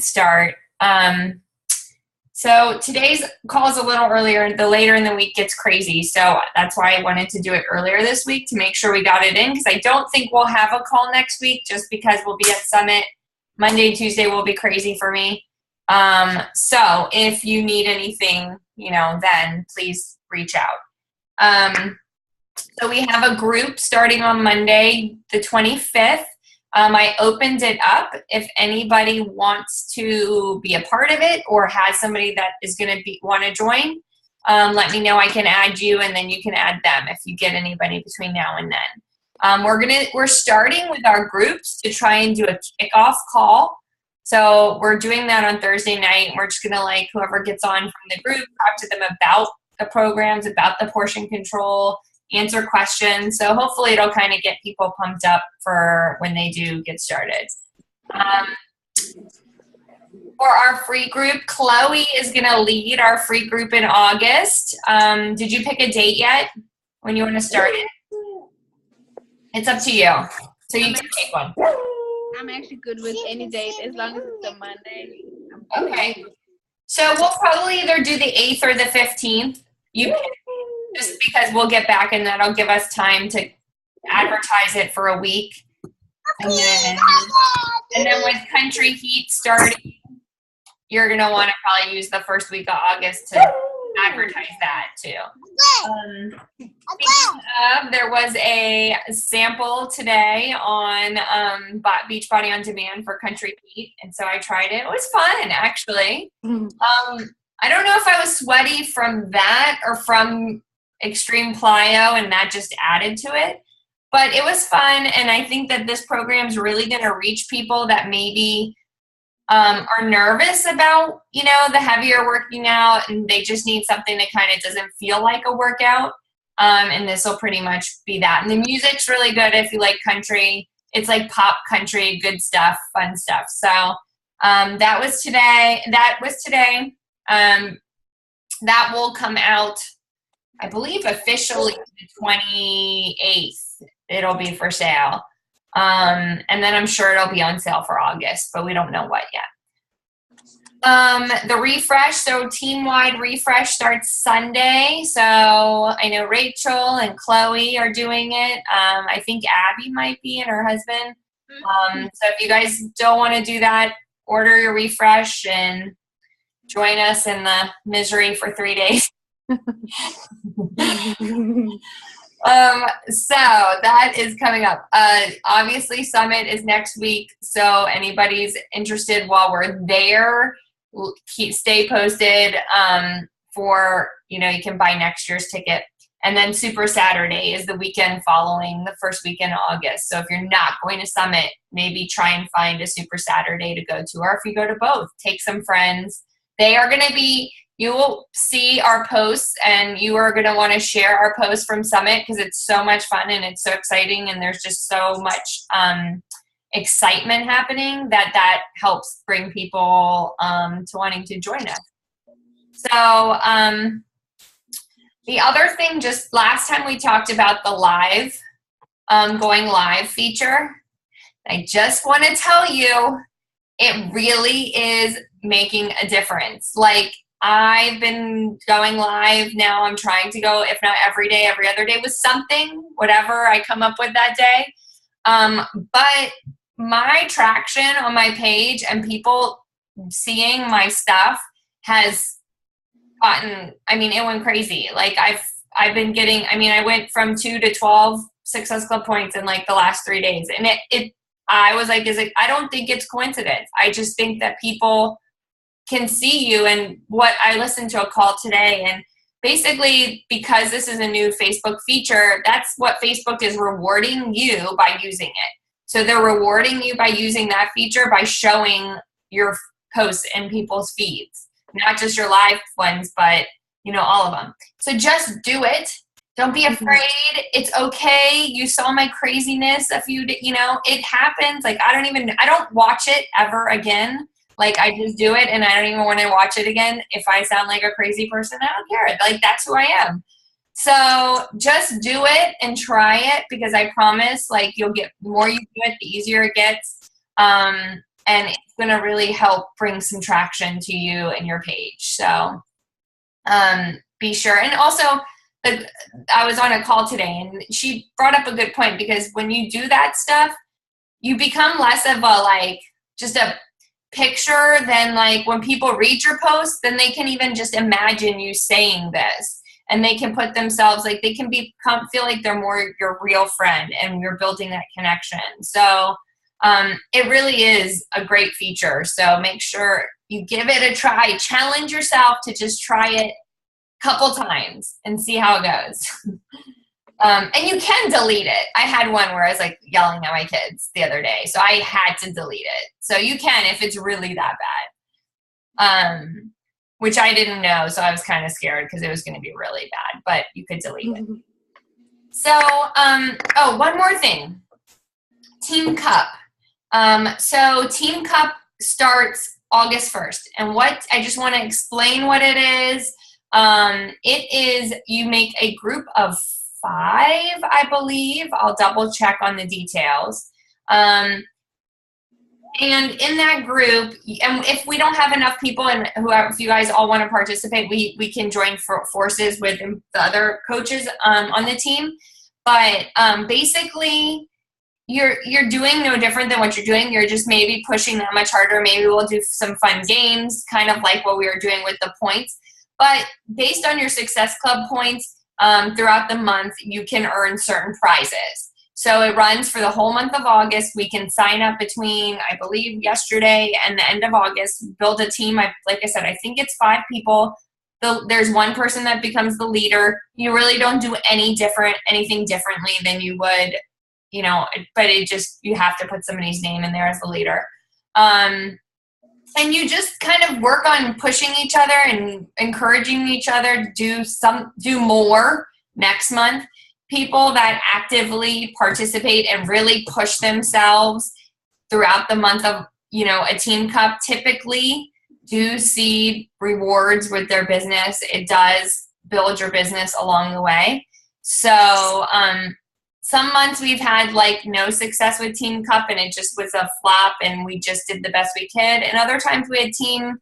Start. So today's call is a little earlier. The later in the week gets crazy. So that's why I wanted to do it earlier this week to make sure we got it in, because I don't think we'll have a call next week just because we'll be at Summit. Monday and Tuesday will be crazy for me. So if you need anything, then please reach out. So we have a group starting on Monday, the 25th. I opened it up. If anybody wants to be a part of it or has somebody that is going to want to join, let me know. I can add you, and then you can add them if you get anybody between now and then. We're starting with our groups to try and do a kickoff call. So we're doing that on Thursday night. We're just going to whoever gets on from the group, talk to them about the programs, about the portion control, answer questions. So hopefully it'll kind of get people pumped up for when they do get started. For our free group, Chloe is going to lead our free group in August. Did you pick a date yet when you want to start it? It's up to you. So you can pick one. I'm actually good with any date as long as it's a Monday. Okay. So we'll probably either do the 8th or the 15th. You pick. Just because we'll get back and that'll give us time to advertise it for a week. And then with Country Heat starting, you're going to want to probably use the first week of August to advertise that too. There was a sample today on Beachbody On Demand for Country Heat, and so I tried it. It was fun, actually. I don't know if I was sweaty from that or from Extreme Plyo, and that just added to it, but it was fun. And I think that this program is really going to reach people that maybe are nervous about the heavier working out, and they just need something that kind of doesn't feel like a workout, and this will pretty much be that. And the music's really good if you like country. It's like pop country, good stuff, fun stuff. So that was today. That will come out, I believe, officially the 28th. It'll be for sale. And then I'm sure it'll be on sale for August, but we don't know what yet. The refresh, so team-wide refresh starts Sunday. So I know Rachel and Chloe are doing it. I think Abby might be, and her husband. So if you guys don't want to do that, order your refresh and join us in the misery for 3 days. So that is coming up. Obviously Summit is next week, so anybody's interested while we're there, stay posted for, you can buy next year's ticket. And then Super Saturday is the weekend following the first weekend of August. So if you're not going to Summit, maybe try and find a Super Saturday to go to, or if you go to both, take some friends. They are going to be, you will see our posts, and you are going to want to share our posts from Summit because it's so much fun and it's so exciting, and there's just so much excitement happening that helps bring people to wanting to join us. So the other thing, just last time we talked about the live, going live feature. I just want to tell you, it really is making a difference. I've been going live now. I'm trying to go, if not every day, every other day with something, whatever I come up with that day. But my traction on my page and people seeing my stuff has gotten, it went crazy. I've been getting, I went from 2 to 12 Success Club points in the last 3 days. And I was I don't think it's coincidence. I just think that people can see you. And what I listened to a call today, and basically because this is a new Facebook feature, that's what Facebook is rewarding you by using it. So they're rewarding you by using that feature by showing your posts in people's feeds, not just your live ones, but all of them. So just do it. Don't be afraid. It's okay. You saw my craziness. It happens. I don't watch it ever again. I just do it, and I don't even want to watch it again. If I sound like a crazy person, I don't care. That's who I am. So just do it and try it, because I promise, you'll get, the more you do it, the easier it gets. and it's going to really help bring some traction to you and your page. So be sure. And also, I was on a call today, and she brought up a good point, because when you do that stuff, you become less of a like just a picture than like when people read your post, then they can even just imagine you saying this, and they can put themselves, like they can feel like they're more your real friend, and you're building that connection. So it really is a great feature. So make sure you give it a try. Challenge yourself to just try it a couple times and see how it goes. And you can delete it. I had one where I was like yelling at my kids the other day, so I had to delete it. So you can, if it's really that bad, which I didn't know. So I was kind of scared because it was going to be really bad, but you could delete it. So, one more thing, Team Cup. So Team Cup starts August 1st, and I just want to explain what it is. It is, you make a group of 5, I believe. I'll double check on the details. And in that group, and if we don't have enough people, and if you guys all want to participate, we can join forces with the other coaches on the team. But basically, you're doing no different than what you're doing. You're just maybe pushing that much harder. Maybe we'll do some fun games, kind of like what we were doing with the points. But based on your Success Club points, throughout the month, you can earn certain prizes. So it runs for the whole month of August. We can sign up between, I believe, yesterday and the end of August, build a team. Like I said, I think it's 5 people. There's one person that becomes the leader. You really don't do anything differently than you would, but you have to put somebody's name in there as the leader. And you just kind of work on pushing each other and encouraging each other to do more next month. People that actively participate and really push themselves throughout the month of, a Team Cup typically do see rewards with their business. It does build your business along the way. So, some months we've had like no success with Team Cup, and it just was a flop, and we just did the best we could. And other times we had teams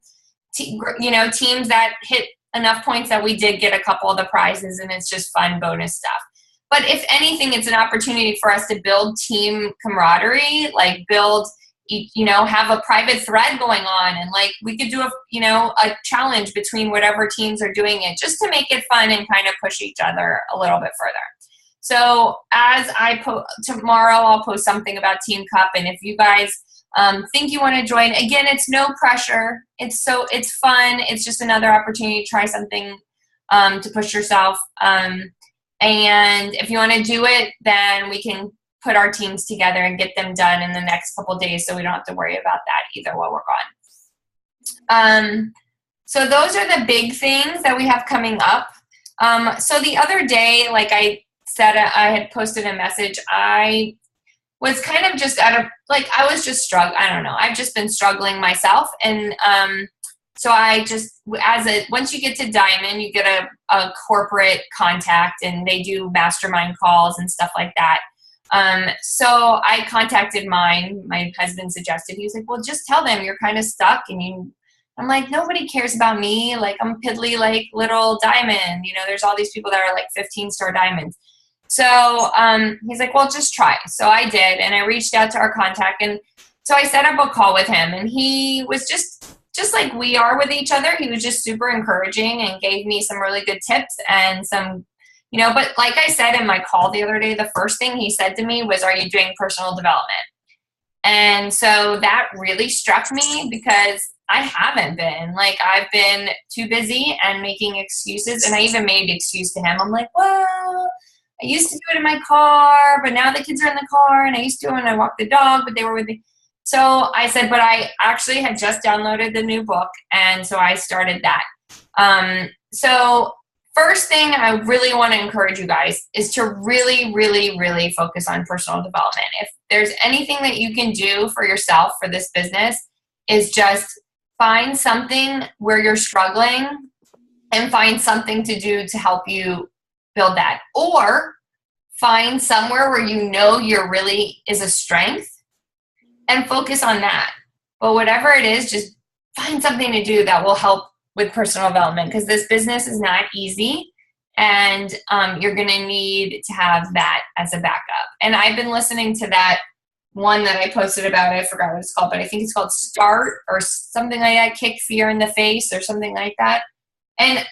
that hit enough points that we did get a couple of the prizes, and it's just fun bonus stuff. But if anything, it's an opportunity for us to build team camaraderie, like have a private thread going on, and like we could do a challenge between whatever teams are doing it, just to make it fun and kind of push each other a little bit further. So as tomorrow, I'll post something about Team Cup, and if you guys think you want to join, again, it's no pressure. It's fun. It's just another opportunity to try something to push yourself. And if you want to do it, then we can put our teams together and get them done in the next couple days, so we don't have to worry about that either while we're gone. So those are the big things that we have coming up. So the other day, like I said, I had posted a message. I was kind of just I was just struggling. I don't know. I've just been struggling myself. And so I just, once you get to Diamond, you get a corporate contact, and they do mastermind calls and stuff like that. So I contacted mine. My husband suggested, he was like, well, just tell them you're kind of stuck. And I'm like, nobody cares about me. Like, I'm piddly, like little Diamond. There's all these people that are like 15-star diamonds. So he's like, well, just try. So I did, and I reached out to our contact, and so I set up a call with him, and he was just like we are with each other. He was just super encouraging and gave me some really good tips and some, but like I said in my call the other day, the first thing he said to me was, are you doing personal development? And so that really struck me, because I haven't been. Like, I've been too busy and making excuses, and I even made an excuse to him. I'm like, well, I used to do it in my car, but now the kids are in the car, and I used to do it when I walked the dog, but they were with me. So I said, but I actually had just downloaded the new book, and so I started that. So first thing I really want to encourage you guys is to really, really, really focus on personal development. If there's anything that you can do for yourself for this business, is just find something where you're struggling and find something to do to help you build that. Or find somewhere where you're really is a strength and focus on that. But whatever it is, just find something to do that will help with personal development, because this business is not easy, and you're going to need to have that as a backup. And I've been listening to that one that I posted about, I forgot what it's called, but I think it's called Start or something like that, Kick Fear in the Face or something like that. And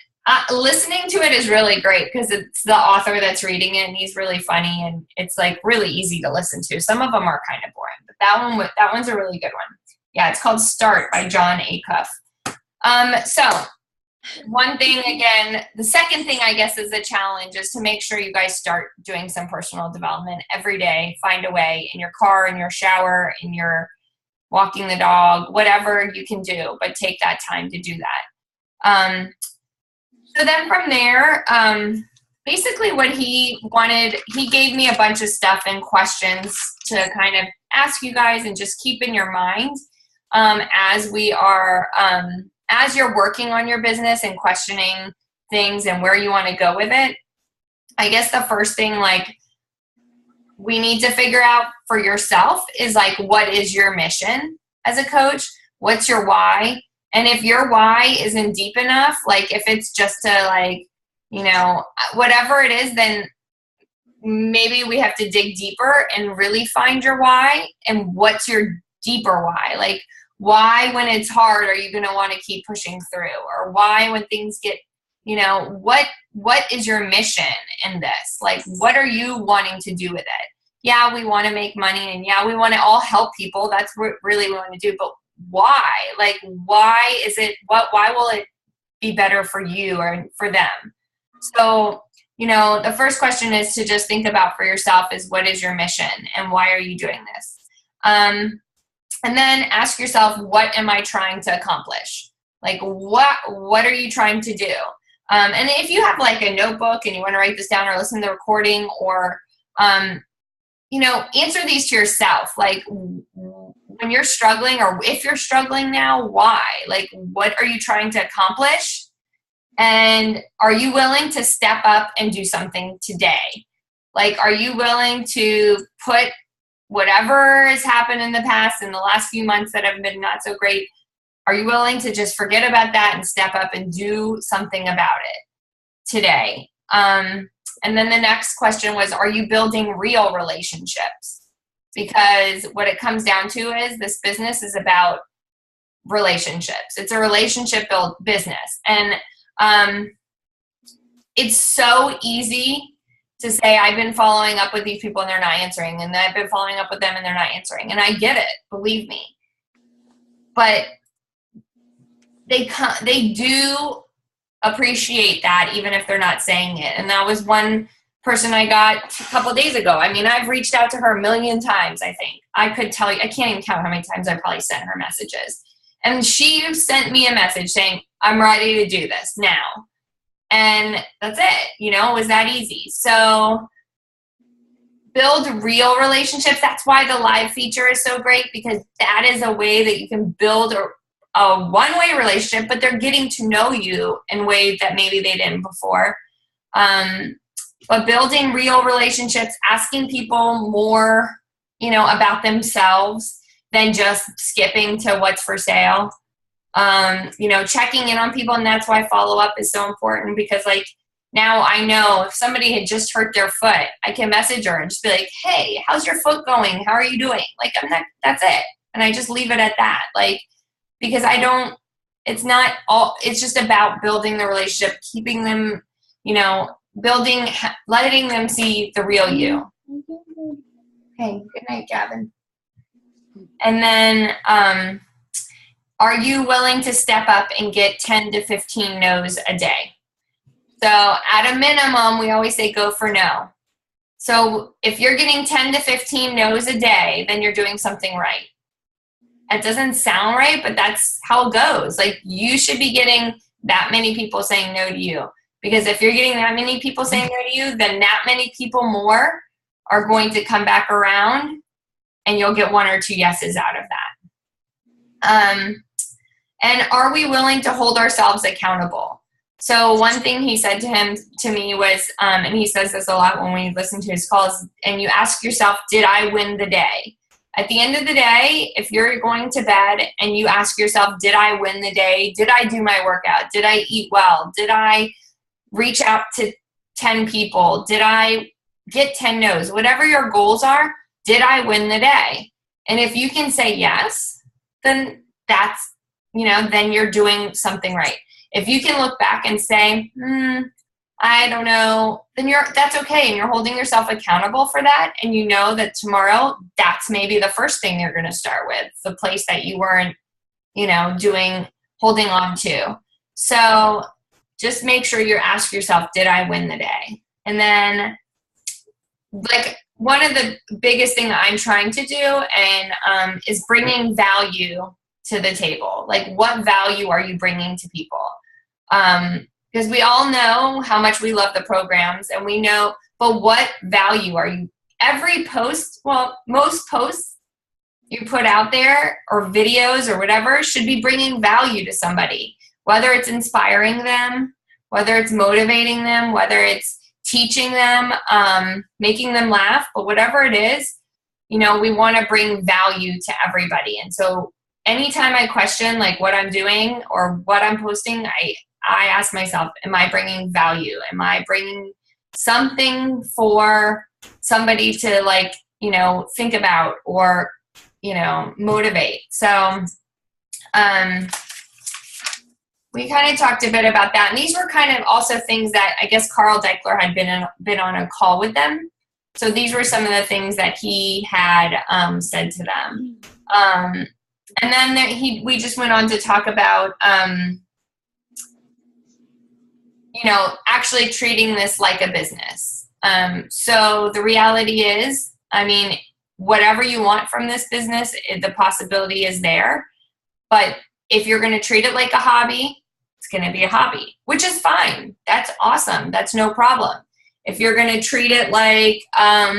listening to it is really great because it's the author that's reading it, and he's really funny, and it's like really easy to listen to. Some of them are kind of boring, but that one's a really good one. Yeah, it's called Start by Jon Acuff. So one thing, again, the second thing I guess is the challenge is to make sure you guys start doing some personal development every day. Find a way in your car, in your shower, in your walking the dog, whatever you can do, but take that time to do that. So then from there, basically what he wanted, he gave me a bunch of stuff and questions to kind of ask you guys and just keep in your mind as we are, as you're working on your business and questioning things and where you want to go with it. I guess the first thing, like, we need to figure out for yourself is, like, what is your mission as a coach? What's your why? And if your why isn't deep enough, like if it's just to, like, you know, whatever it is, then maybe we have to dig deeper and really find your why. And what's your deeper why? Like, why, when it's hard, are you going to want to keep pushing through? Or why, when things get, you know, what is your mission in this? Like, what are you wanting to do with it? Yeah, we want to make money, and yeah, we want to all help people. That's what really we want to do. But why? Like, why is it, why will it be better for you or for them? So, you know, the first question is to just think about for yourself is, what is your mission and why are you doing this? And then ask yourself, what am I trying to accomplish? Like, what are you trying to do? And if you have like a notebook and you want to write this down or listen to the recording, or, you know, answer these to yourself. Like, when you're struggling, or if you're struggling now, why? Like, what are you trying to accomplish? And are you willing to step up and do something today? Like, are you willing to put whatever has happened in the past, in the last few months that have been not so great, are you willing to just forget about that and step up and do something about it today? And then the next question was, are you building real relationships? Because what it comes down to is, this business is about relationships. It's a relationship built business. And it's so easy to say, I've been following up with these people and they're not answering, and I've been following up with them and they're not answering. And I get it, believe me. But they do appreciate that, even if they're not saying it. And that was one person I got a couple days ago. I mean, I've reached out to her a million times, I think. I could tell you, I can't even count how many times I probably sent her messages. And she sent me a message saying, I'm ready to do this now. And that's it. You know, it was that easy. So build real relationships. That's why the live feature is so great, because that is a way that you can build a one-way relationship, but they're getting to know you in ways that maybe they didn't before. But building real relationships, asking people more, you know, about themselves than just skipping to what's for sale. You know, checking in on people, and that's why follow-up is so important, because, like, now I know if somebody had just hurt their foot, I can message her and just be like, hey, how's your foot going? How are you doing? Like, that's it. And I just leave it at that. Like, because it's not all, it's just about building the relationship, keeping them, you know, letting them see the real you. Hey, good night, Gavin. And then, are you willing to step up and get 10 to 15 no's a day? So at a minimum, we always say go for no. So if you're getting 10 to 15 no's a day, then you're doing something right. It doesn't sound right, but that's how it goes. Like, you should be getting that many people saying no to you. Because if you're getting that many people saying no to you, then that many people more are going to come back around, and you'll get one or two yeses out of that. And are we willing to hold ourselves accountable? So one thing he said to me was, and he says this a lot when we listen to his calls, and you ask yourself, did I win the day? At the end of the day, if you're going to bed and you ask yourself, did I win the day? Did I do my workout? Did I eat well? Did I reach out to 10 people? Did I get 10 no's? Whatever your goals are, did I win the day? And if you can say yes, then that's, then you're doing something right. If you can look back and say, I don't know, then that's okay. And you're holding yourself accountable for that. And you know that tomorrow, that's maybe the first thing you're going to start with, the place that you weren't, holding on to. So just make sure you ask yourself, did I win the day? And then like one of the biggest thing that I'm trying to do and is bringing value to the table. Like, what value are you bringing to people? Because we all know how much we love the programs, and we know, but what value are you? Every post, well, most posts you put out there or videos or whatever should be bringing value to somebody, whether it's inspiring them, whether it's motivating them, whether it's teaching them, making them laugh, but whatever it is, we want to bring value to everybody. And so anytime I question like what I'm doing or what I'm posting, I ask myself, am I bringing value? Am I bringing something for somebody to like, think about or, motivate? So, we kind of talked a bit about that. And these were kind of also things that I guess Carl Deichler had been on a call with them. So these were some of the things that he had said to them. And then we just went on to talk about, actually treating this like a business. So the reality is, whatever you want from this business, the possibility is there. But if you're going to treat it like a hobby, it's going to be a hobby, which is fine. That's awesome. That's no problem. If you're going to treat it like, a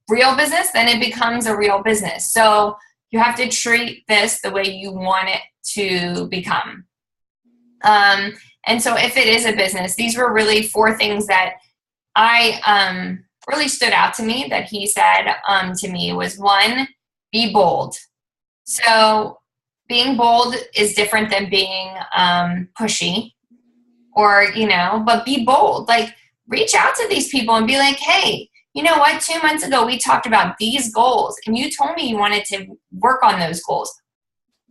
real business, then it becomes a real business. So you have to treat this the way you want it to become. And so if it is a business, these were really 4 things that I really stood out to me that he said to me was 1, be bold. So being bold is different than being pushy or, but be bold. Like, reach out to these people and be like, hey, you know what? 2 months ago, we talked about these goals and you told me you wanted to work on those goals.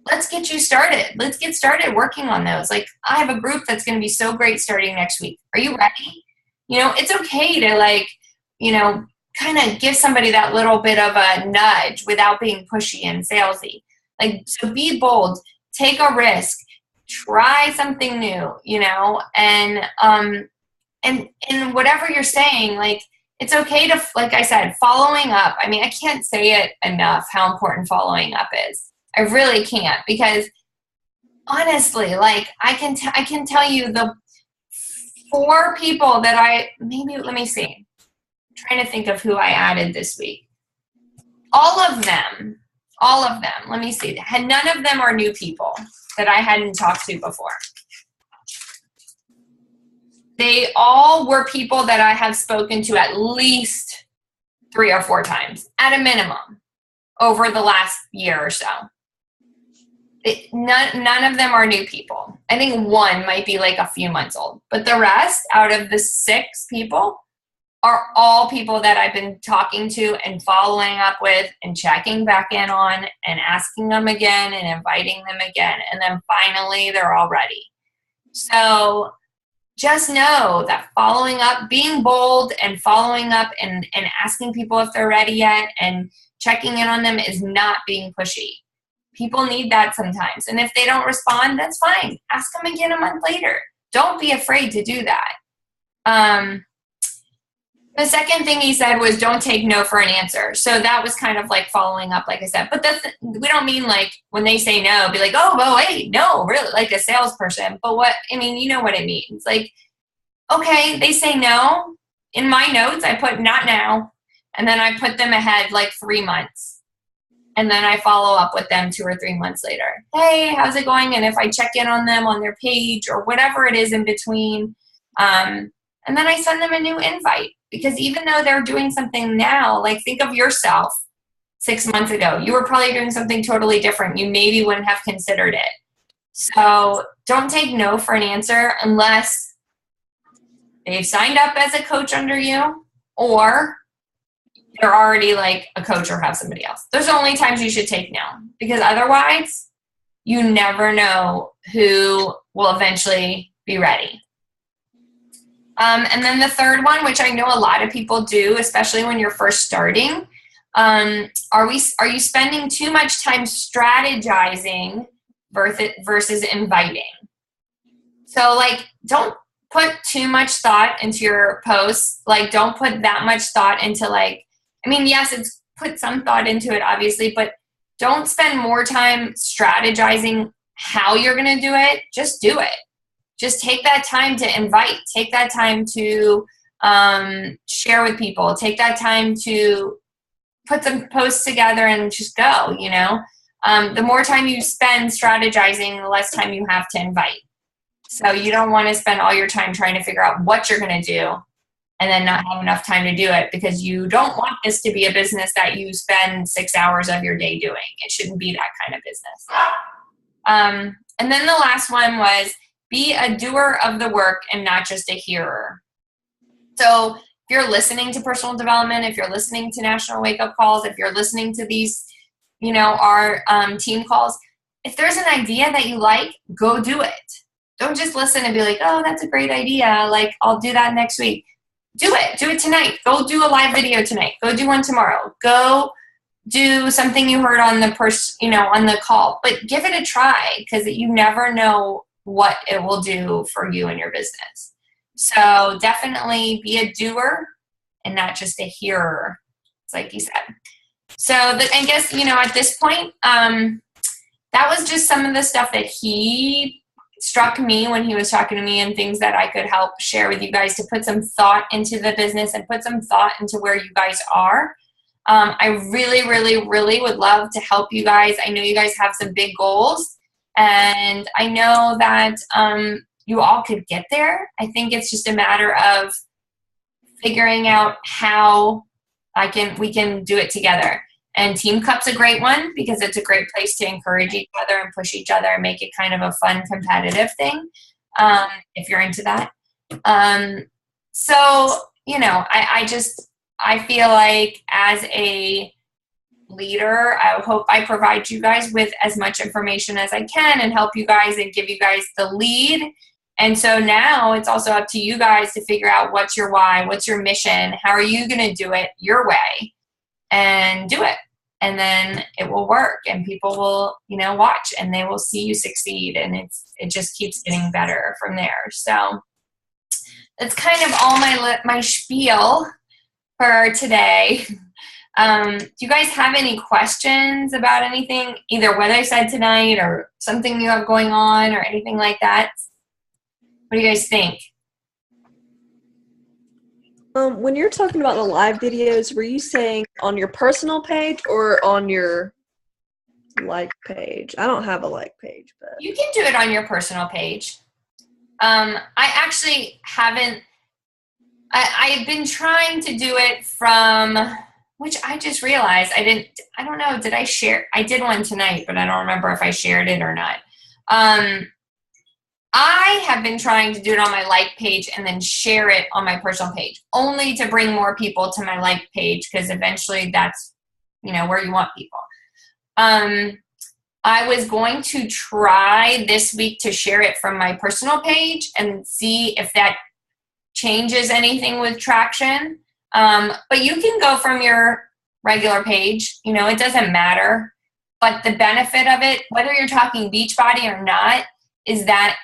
Let's get you started. Let's get started working on those. Like, I have a group that's going to be so great starting next week. Are you ready? It's okay to kind of give somebody that little bit of a nudge without being pushy and salesy. Like, so be bold, take a risk, try something new, and whatever you're saying, like, it's okay to, like I said, following up. I can't say it enough how important following up is. I really can't, because honestly, like, I can tell you the 4 people that let me see. I'm trying to think of who I added this week. All of them, let me see. None of them are new people that I hadn't talked to before. They all were people that I have spoken to at least 3 or 4 times, at a minimum, over the last year or so. None of them are new people. I think 1 might be like a few months old. But the rest, out of the 6 people, are all people that I've been talking to and following up with and checking back in on and asking them again and inviting them again. And then finally, they're all ready. So just know that following up, being bold and following up and asking people if they're ready yet and checking in on them is not being pushy. People need that sometimes. And if they don't respond, that's fine. Ask them again a month later. Don't be afraid to do that. The second thing he said was don't take no for an answer. So that was kind of like following up, like I said. But we don't mean like when they say no, be like, oh, wait, no, really, like a salesperson. But you know what it means. Like, okay, they say no. In my notes, I put not now. And then I put them ahead like 3 months. And then I follow up with them 2 or 3 months later. Hey, how's it going? And if I check in on them on their page or whatever it is in between, and then I send them a new invite. Because even though they're doing something now, like think of yourself 6 months ago, you were probably doing something totally different. You maybe wouldn't have considered it. So don't take no for an answer unless they've signed up as a coach under you, or they're already like a coach or have somebody else. Those are the only times you should take no, because otherwise you never know who will eventually be ready. And then the third one, which I know a lot of people do, especially when you're first starting, are you spending too much time strategizing versus inviting? So like, don't put too much thought into your posts. Like, don't put that much thought into like, I mean, yes, it's put some thought into it, obviously, but don't spend more time strategizing how you're going to do it. Just do it. Just take that time to invite. Take that time to share with people. Take that time to put some posts together and just go, you know. The more time you spend strategizing, the less time you have to invite. So you don't want to spend all your time trying to figure out what you're going to do and then not have enough time to do it, because you don't want this to be a business that you spend 6 hours of your day doing. It shouldn't be that kind of business. And then the last one was be a doer of the work and not just a hearer. So if you're listening to personal development, if you're listening to National Wake Up Calls, if you're listening to these, you know, our team calls, if there's an idea that you like, go do it. Don't just listen and be like, oh, that's a great idea. Like, I'll do that next week. Do it. Do it tonight. Go do a live video tonight. Go do one tomorrow. Go do something you heard on the on the call. But give it a try, because you never know what it will do for you and your business. So definitely be a doer and not just a hearer, like you said. So I guess, you know, at this point, that was just some of the stuff that he struck me when he was talking to me, and things that I could help share with you guys to put some thought into the business and put some thought into where you guys are. I really, really, really would love to help you guys. I know you guys have some big goals, and I know that you all could get there. I think it's just a matter of figuring out how we can do it together. And Team Cup's a great one, because it's a great place to encourage each other and push each other and make it kind of a fun, competitive thing, if you're into that. So, you know, I feel like as a leader, I hope I provide you guys with as much information as I can and help you guys and give you guys the lead. And so now it's also up to you guys to figure out what's your why, what's your mission, how are you going to do it your way, and do it. And then it will work, and people will, you know, watch, and they will see you succeed, and it just keeps getting better from there. So that's kind of all my spiel for today. Do you guys have any questions about anything, either what I said tonight or something you have going on or anything like that? What do you guys think? When you're talking about the live videos, were you saying on your personal page or on your like page? I don't have a like page, but you can do it on your personal page. I actually haven't. I've been trying to do it from, which I just realized I don't know. Did I share? I did one tonight, but I don't remember if I shared it or not. I have been trying to do it on my like page and then share it on my personal page, only to bring more people to my like page, because eventually that's, you know, where you want people. I was going to try this week to share it from my personal page and see if that changes anything with traction. But you can go from your regular page, you know, it doesn't matter. But the benefit of it, whether you're talking Beachbody or not, is that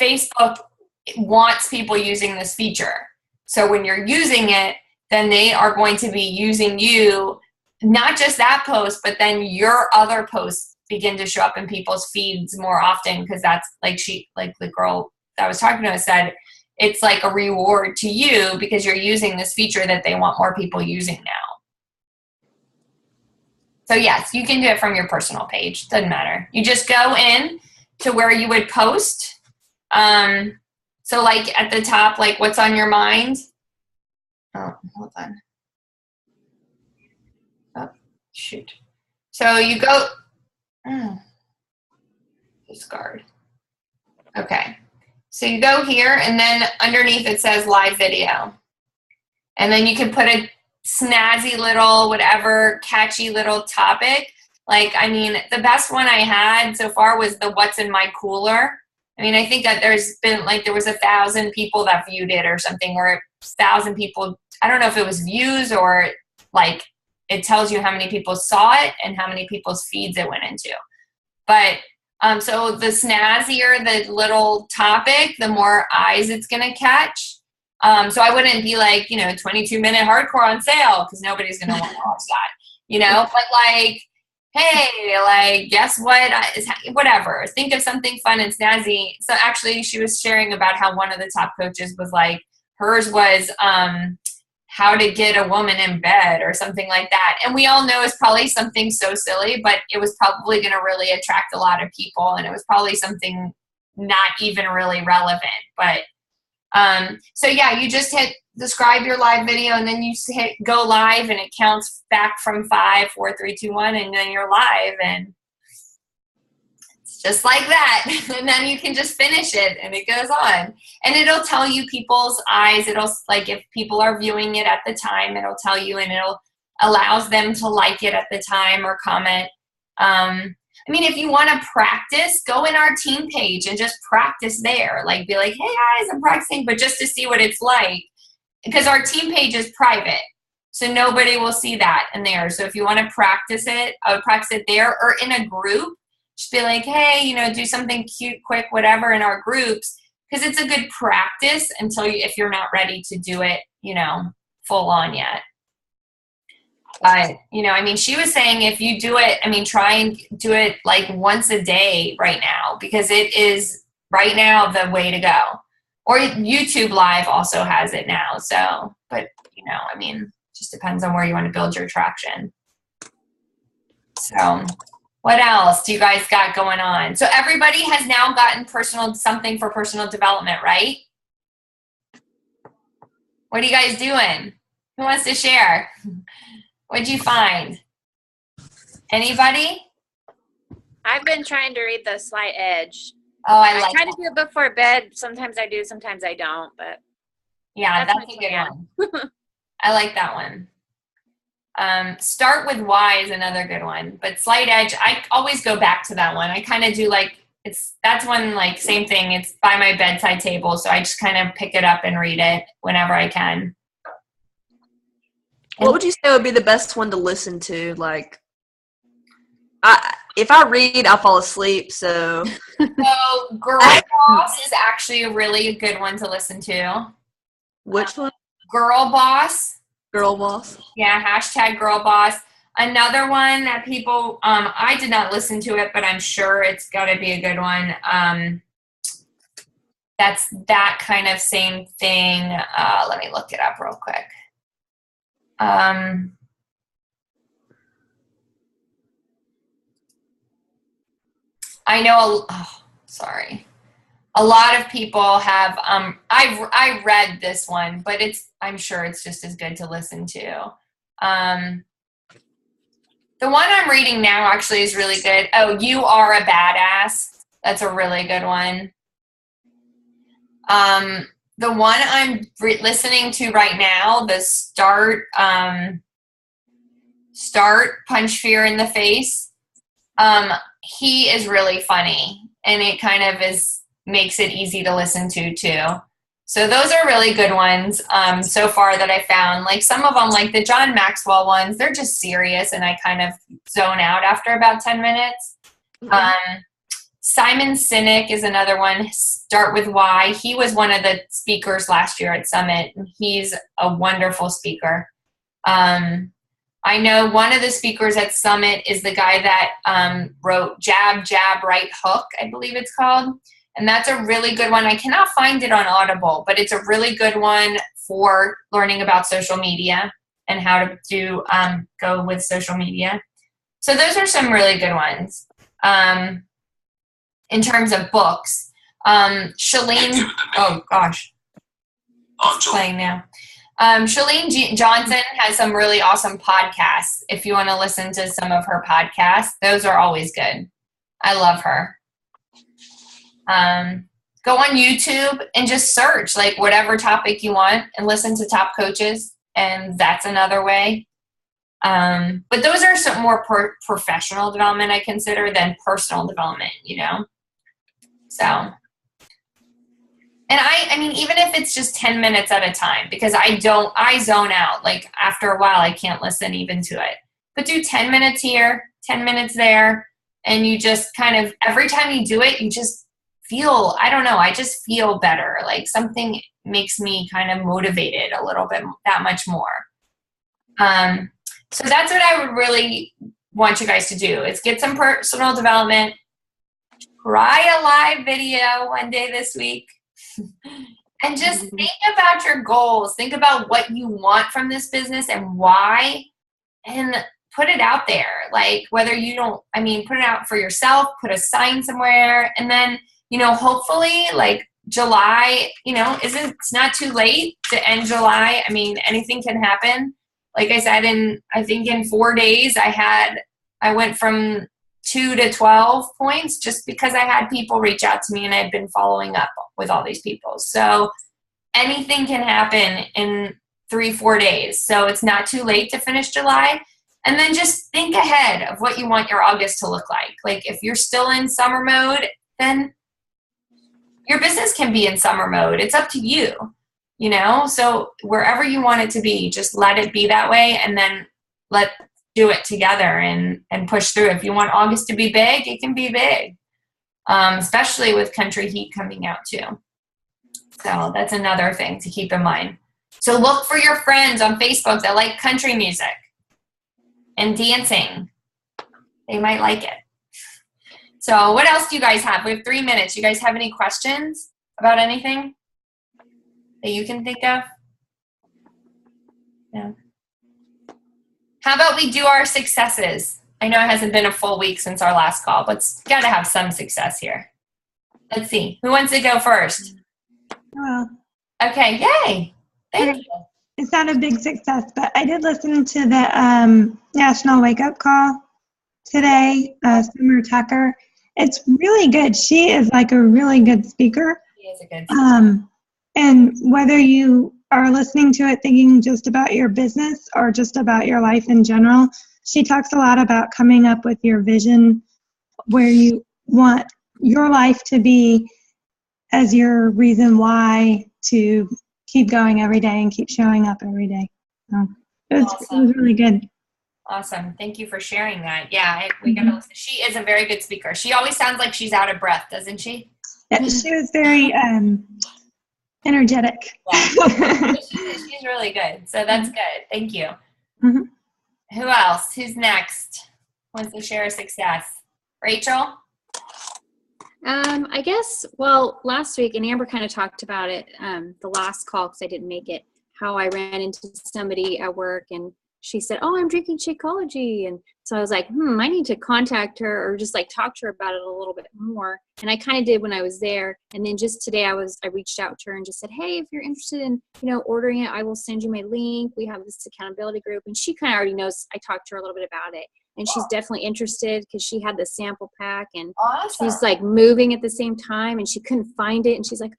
Facebook wants people using this feature. So when you're using it, then they are going to be using you, not just that post, but then your other posts begin to show up in people's feeds more often, because that's like the girl that I was talking to said, it's like a reward to you because you're using this feature that they want more people using now. So yes, you can do it from your personal page. Doesn't matter. You just go in to where you would post. So like at the top, like what's on your mind, Oh, hold on. Oh, shoot. So you go, discard. Okay. So you go here, and then underneath it says live video. And then you can put a snazzy little, whatever, catchy little topic. Like, I mean, the best one I had so far was the what's in my cooler. I mean, I think that there's been, like, there was 1,000 people that viewed it or something, or 1,000 people, I don't know if it was views or, like, it tells you how many people saw it and how many people's feeds it went into. But, so the snazzier the little topic, the more eyes it's going to catch. So I wouldn't be like, 22-minute hardcore on sale, because nobody's going to want to watch that, but like, hey, like, guess what? Whatever. Think of something fun and snazzy. So actually, she was sharing about how one of the top coaches was like, hers was how to get a woman in bed or something like that. And we all know it's probably something so silly, but it was probably going to really attract a lot of people. And it was probably something not even really relevant. But so yeah, you just hit describe your live video, and then you hit go live, and it counts back from 5, 4, 3, 2, 1, and then you're live, and it's just like that. And then you can just finish it, and it goes on, and it'll tell you people's eyes. It'll, like, if people are viewing it at the time, it'll tell you, and it'll allows them to like it at the time or comment. I mean, if you want to practice, go in our team page and just practice there. Like, be like, hey guys, I'm practicing, but just to see what it's like. Because our team page is private, so nobody will see that in there. So if you want to practice it, I would practice it there or in a group. Just be like, hey, do something cute, quick, whatever in our groups, because it's a good practice until if you're not ready to do it, full on yet. But, I mean, she was saying if you do it, I mean, try and do it like once a day right now, because it is right now the way to go. Or YouTube Live also has it now. So, but, I mean, just depends on where you want to build your traction. So, what else do you guys got going on? So everybody has now gotten something for personal development, right? What are you guys doing? Who wants to share? What'd you find? Anybody? I've been trying to read The Slight Edge. Oh, I like try to do it before bed. Sometimes I do, sometimes I don't. But yeah, that's a good one. I like that one. Start with Why is another good one. But Slight Edge, I always go back to that one. I kind of do that's one, like, same thing. It's by my bedside table, so I just kind of pick it up and read it whenever I can. What would you say would be the best one to listen to? Like, if I read, I'll fall asleep, so. So Girl Boss is actually a really good one to listen to. Which one? Girl Boss. Girl Boss. Yeah, hashtag Girl Boss. Another one that people, I did not listen to it, but I'm sure it's got to be a good one. That's that kind of same thing. Let me look it up real quick. I know, sorry. A lot of people have, I read this one, but I'm sure it's just as good to listen to. The one I'm reading now actually is really good. Oh, You Are a Badass. That's a really good one. The one I'm listening to right now, the Start Punch Fear in the Face. He is really funny, and it kind of makes it easy to listen to too. So those are really good ones so far that I found. Like, some of them, like the John Maxwell ones, they're just serious, and I kind of zone out after about 10 minutes. Mm-hmm. Simon Sinek is another one. Start with Why. He was one of the speakers last year at Summit, and he's a wonderful speaker. I know one of the speakers at Summit is the guy that wrote Jab, Jab, Right Hook, I believe it's called. And that's a really good one. I cannot find it on Audible, but it's a really good one for learning about social media and how to go with social media. So those are some really good ones. In terms of books, Shalene, oh gosh, it's playing now. Shalene Johnson has some really awesome podcasts. If you want to listen to some of her podcasts, those are always good. I love her. Go on YouTube and just search like whatever topic you want and listen to top coaches. And that's another way. But those are some more professional development I consider than personal development, you know? So, and I mean, even if it's just 10 minutes at a time, because I zone out. Like after a while, I can't listen even to it. But do 10 minutes here, 10 minutes there. And you just kind of, every time you do it, you just feel, I don't know, I just feel better. Like something makes me kind of motivated a little bit, that much more. So that's what I would really want you guys to do is get some personal development, try a live video one day this week, and just think about your goals. Think about what you want from this business and why, and put it out there. Like whether you don't, I mean, put it out for yourself, put a sign somewhere, and then, you know, hopefully like July, you know, it's not too late to end July. I mean, anything can happen. Like I said, I think in 4 days I went from 2 to 12 points just because I had people reach out to me and I've been following up with all these people. So anything can happen in 3-4 days. So it's not too late to finish July. And then just think ahead of what you want your August to look like. Like if you're still in summer mode, then your business can be in summer mode. It's up to you. You know, so wherever you want it to be, just let it be that way, and then let's do it together and push through. If you want August to be big, it can be big, especially with Country Heat coming out too. So that's another thing to keep in mind. So look for your friends on Facebook that like country music and dancing. They might like it. So what else do you guys have? We have 3 minutes. You guys have any questions about anything that you can think of? Yeah. How about we do our successes? I know it hasn't been a full week since our last call, but it's got to have some success here. Let's see. Who wants to go first? Well, Okay, yay. Thank you. it's not a big success, but I did listen to the National Wake Up Call today, Summer Tucker. It's really good. She is like a really good speaker. He is a good And whether you are listening to it thinking just about your business or just about your life in general, she talks a lot about coming up with your vision, where you want your life to be as your reason why to keep going every day and keep showing up every day. So it was really good. Awesome. Thank you for sharing that. Yeah, we gotta listen. She is a very good speaker. She always sounds like she's out of breath, doesn't she? Yeah, she was very energetic. Yeah. She's really good. So that's good. Thank you. Mhm. Who else? Who's next? Wants to share a success? Rachel? I guess, well, last week, and Amber kind of talked about it, the last call, because I didn't make it, how I ran into somebody at work and she said, "Oh, I'm drinking Shakeology." And so I was like, I need to contact her or just like talk to her about it a little bit more. And I kind of did when I was there. And then just today I reached out to her and just said, "Hey, if you're interested in, ordering it, I will send you my link. We have this accountability group." And she kind of already knows I talked to her a little bit about it. And she's definitely interested because she had the sample pack and she's like moving at the same time and she couldn't find it. And she's like,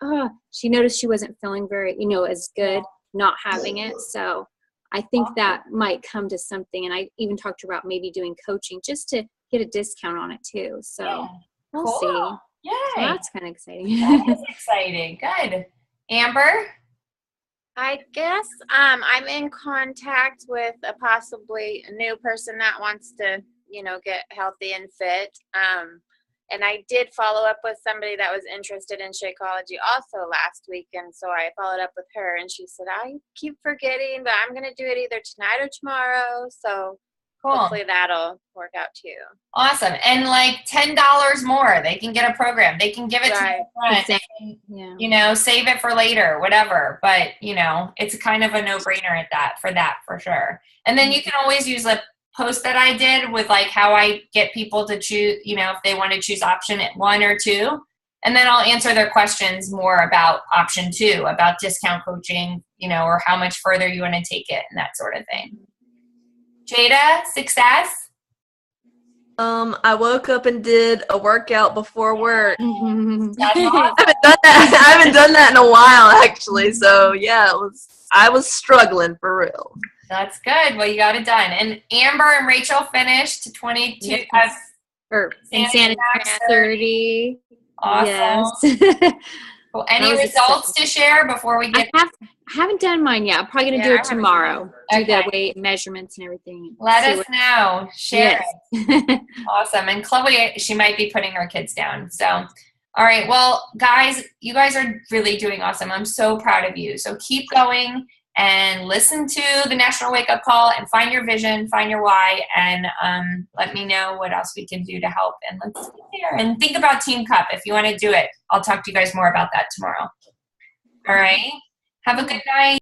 she noticed she wasn't feeling very, as good not having it. So I think that might come to something. And I even talked to her about maybe doing coaching just to get a discount on it too. So we'll see. Yay. So that's kind of exciting. That is exciting. Good. Amber? I guess I'm in contact with a possibly a new person that wants to, get healthy and fit. And I did follow up with somebody that was interested in Shakeology also last week. And so I followed up with her and she said, "I keep forgetting, but I'm going to do it either tonight or tomorrow." So hopefully that'll work out too. Awesome. And like $10 more, they can get a program. They can give it to their friend. They can, save it for later, whatever. But, it's kind of a no-brainer for sure. And then you can always use the post that I did with like how I get people to choose, if they want to choose option 1 or 2. And then I'll answer their questions more about option 2, about discount coaching, or how much further you want to take it and that sort of thing. Jada, success? I woke up and did a workout before work. That's awesome. I haven't done that in a while, actually. So yeah, I was struggling for real. That's good. Well, you got it done. And Amber and Rachel finished 22. Yes. Or Insanity Max 30. Awesome. Yes. Well, any That was results to share before we get? I haven't done mine yet. I'm probably going to do it tomorrow. Do Okay. the weight measurements and everything. Let See us what- know. Share it. Yes. Awesome. And Chloe, she might be putting her kids down. So, all right. Well, guys, you guys are really doing awesome. I'm so proud of you. So keep going and listen to the National Wake Up Call and find your vision, find your why, and let me know what else we can do to help. And let's get there. And think about Team Cup if you want to do it. I'll talk to you guys more about that tomorrow. All right. Have a good night.